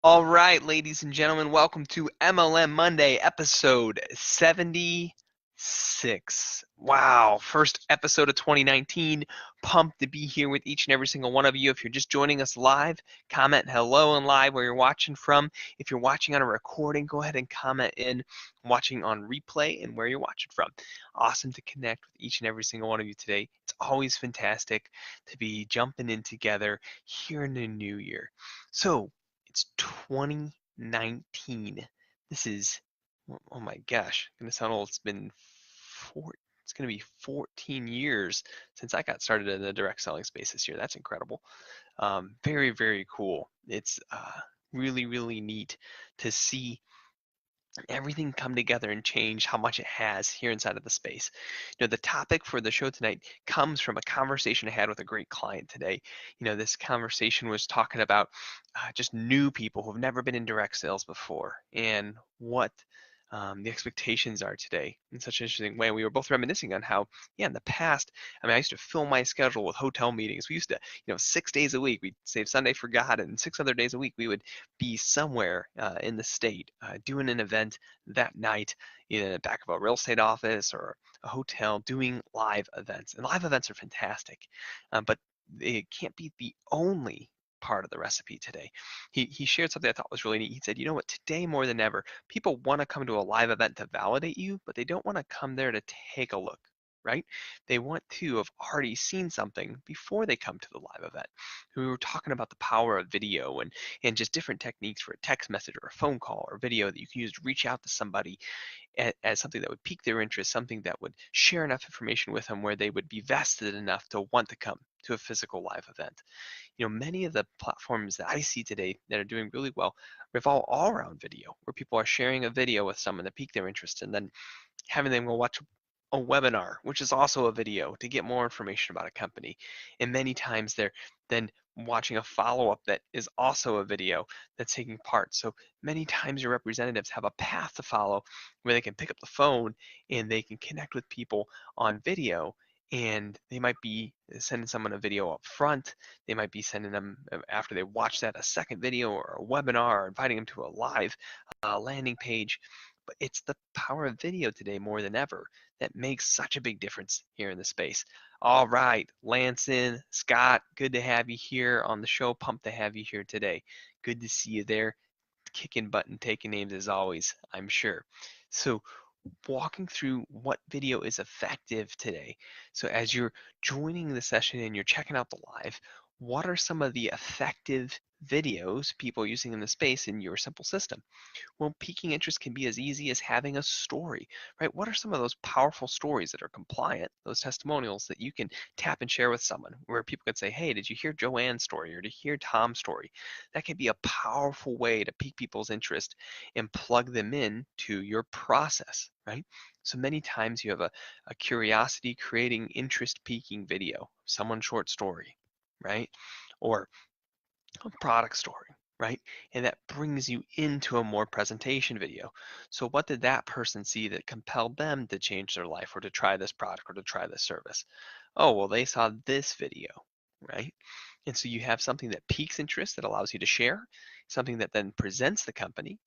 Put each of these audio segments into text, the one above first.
All right, ladies and gentlemen, welcome to MLM Monday, episode 76. Wow, first episode of 2019. Pumped to be here with each and every single one of you. If you're just joining us live, comment hello and live where you're watching from. If you're watching on a recording, go ahead and comment in watching on replay and where you're watching from. Awesome to connect with each and every single one of you today. It's always fantastic to be jumping in together here in the new year. So, it's 2019. This is, oh my gosh, gonna sound old. It's gonna be 14 years since I got started in the direct selling space this year. That's incredible. Very, very cool. It's really, really neat to see everything come together and change how much it has here inside of the space. The topic for the show tonight comes from a conversation I had with a great client today. This conversation was talking about just new people who've never been in direct sales before and what the expectations are today in such an interesting way. We were both reminiscing on how, yeah, in the past, I used to fill my schedule with hotel meetings. We used to, 6 days a week, we'd save Sunday for God, and 6 other days a week, we would be somewhere in the state doing an event that night in the back of a real estate office or a hotel doing live events. And live events are fantastic, but it can't be the only part of the recipe today. He shared something I thought was really neat. He said, you know what, today more than ever, people want to come to a live event to validate you, but they don't want to come there to take a look, right? They want to have already seen something before they come to the live event. We were talking about the power of video and just different techniques for a text message or a phone call or video that you can use to reach out to somebody as something that would pique their interest, something that would share enough information with them where they would be vested enough to want to come to a physical live event. Many of the platforms that I see today that are doing really well revolve all around video, where people are sharing a video with someone that piqued their interest and then having them go watch a webinar, which is also a video to get more information about a company. And many times they're then watching a follow-up that is also a video that's taking part. So many times your representatives have a path to follow where they can pick up the phone and they can connect with people on video, and they might be sending someone a video up front. They might be sending them, after they watch that, a second video or a webinar, or inviting them to a live landing page. But it's the power of video today more than ever that makes such a big difference here in the space. All right, Lanson, Scott, good to have you here on the show. Pumped to have you here today. Good to see you there. Kicking butt and taking names as always, I'm sure. So, walking through what video is effective today. So, as you're joining the session and you're checking out the live, what are some of the effective videos people are using in the space in your simple system? Well, piquing interest can be as easy as having a story, right? What are some of those powerful stories that are compliant, those testimonials that you can tap and share with someone where people could say, hey, did you hear Joanne's story or did you hear Tom's story? That can be a powerful way to pique people's interest and plug them in to your process, right? So many times you have a curiosity creating interest piquing video, someone's short story, right? Or a product story, right? And that brings you into a more presentation video. So what did that person see that compelled them to change their life or to try this product or to try this service? Oh, well, they saw this video, right? And so you have something that piques interest that allows you to share, something that then presents the company.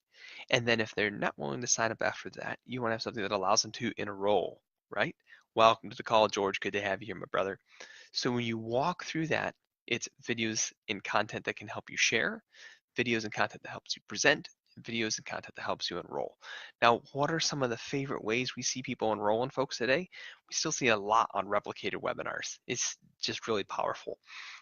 And then if they're not willing to sign up after that, you want to have something that allows them to enroll, right? Welcome to the call, George. Good to have you here, my brother. So when you walk through that, it's videos and content that can help you share, videos and content that helps you present, videos and content that helps you enroll. Now, what are some of the favorite ways we see people enrolling folks today? We still see a lot on replicated webinars. It's just really powerful.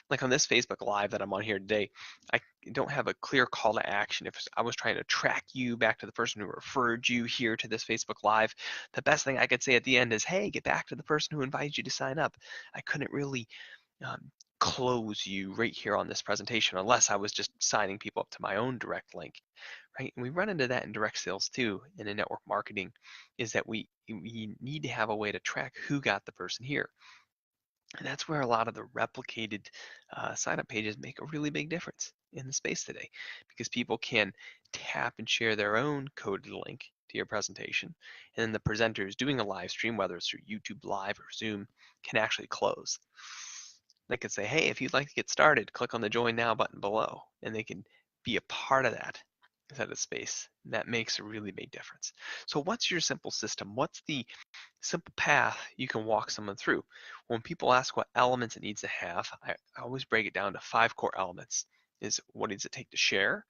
Like on this Facebook Live that I'm on here today, I don't have a clear call to action. If I was trying to track you back to the person who referred you here to this Facebook Live, the best thing I could say at the end is, hey, get back to the person who invited you to sign up. I couldn't really close you right here on this presentation unless I was just signing people up to my own direct link, right? And we run into that in direct sales too, and in network marketing, is that we need to have a way to track who got the person here. And that's where a lot of the replicated sign up pages make a really big difference in the space today, because people can tap and share their own coded link to your presentation, and then the presenters doing a live stream, whether it's through YouTube Live or Zoom, can actually close. They could say, hey, if you'd like to get started, click on the join now button below, and they can be a part of that inside the space. That makes a really big difference. So what's your simple system? What's the simple path you can walk someone through? When people ask what elements it needs to have, I always break it down to 5 core elements. Is what does it take to share?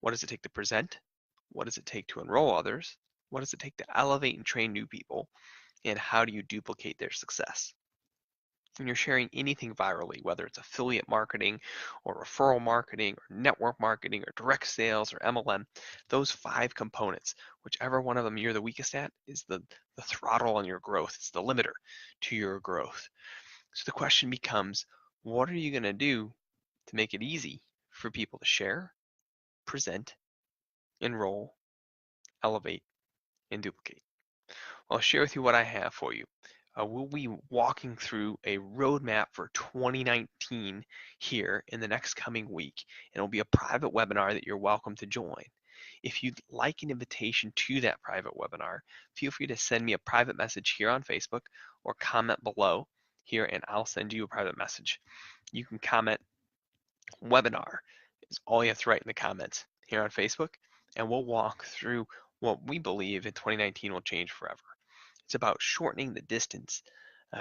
What does it take to present? What does it take to enroll others? What does it take to elevate and train new people? And how do you duplicate their success? When you're sharing anything virally, whether it's affiliate marketing or referral marketing or network marketing or direct sales or MLM, those 5 components, whichever one of them you're the weakest at, is the throttle on your growth. It's the limiter to your growth. So the question becomes, what are you going to do to make it easy for people to share, present, enroll, elevate, and duplicate? I'll share with you what I have for you. We'll be walking through a roadmap for 2019 here in the next coming week, and it'll be a private webinar that you're welcome to join. If you'd like an invitation to that private webinar, feel free to send me a private message here on Facebook or comment below here, and I'll send you a private message. You can comment webinar is all you have to write in the comments here on Facebook, and we'll walk through what we believe in 2019 will change forever. It's about shortening the distance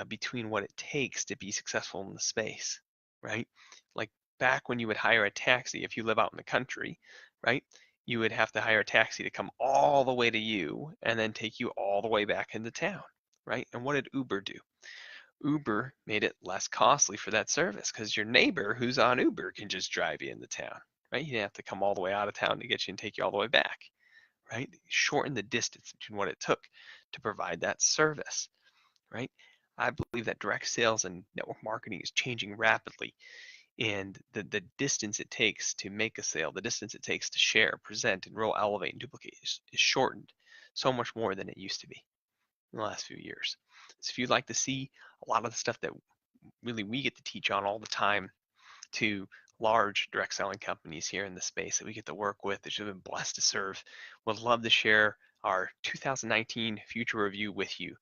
between what it takes to be successful in the space, right? Like back when you would hire a taxi, if you live out in the country, right? You would have to hire a taxi to come all the way to you and then take you all the way back into town, right? And what did Uber do? Uber made it less costly for that service because your neighbor who's on Uber can just drive you into town, right? You didn't have to come all the way out of town to get you and take you all the way back, right? Shorten the distance between what it took to provide that service, right? I believe that direct sales and network marketing is changing rapidly, and the distance it takes to make a sale, the distance it takes to share, present, enroll, elevate, and duplicate is shortened so much more than it used to be in the last few years. So if you'd like to see a lot of the stuff that really we get to teach on all the time to large direct selling companies here in the space that we get to work with, that you've been blessed to serve, would love to share our 2019 future review with you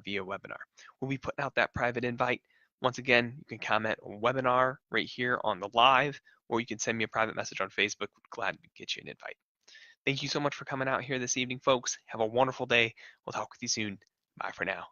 via webinar. We'll be putting out that private invite. Once again, you can comment webinar right here on the live, or you can send me a private message on Facebook. Glad to get you an invite. Thank you so much for coming out here this evening, folks. Have a wonderful day. We'll talk with you soon. Bye for now.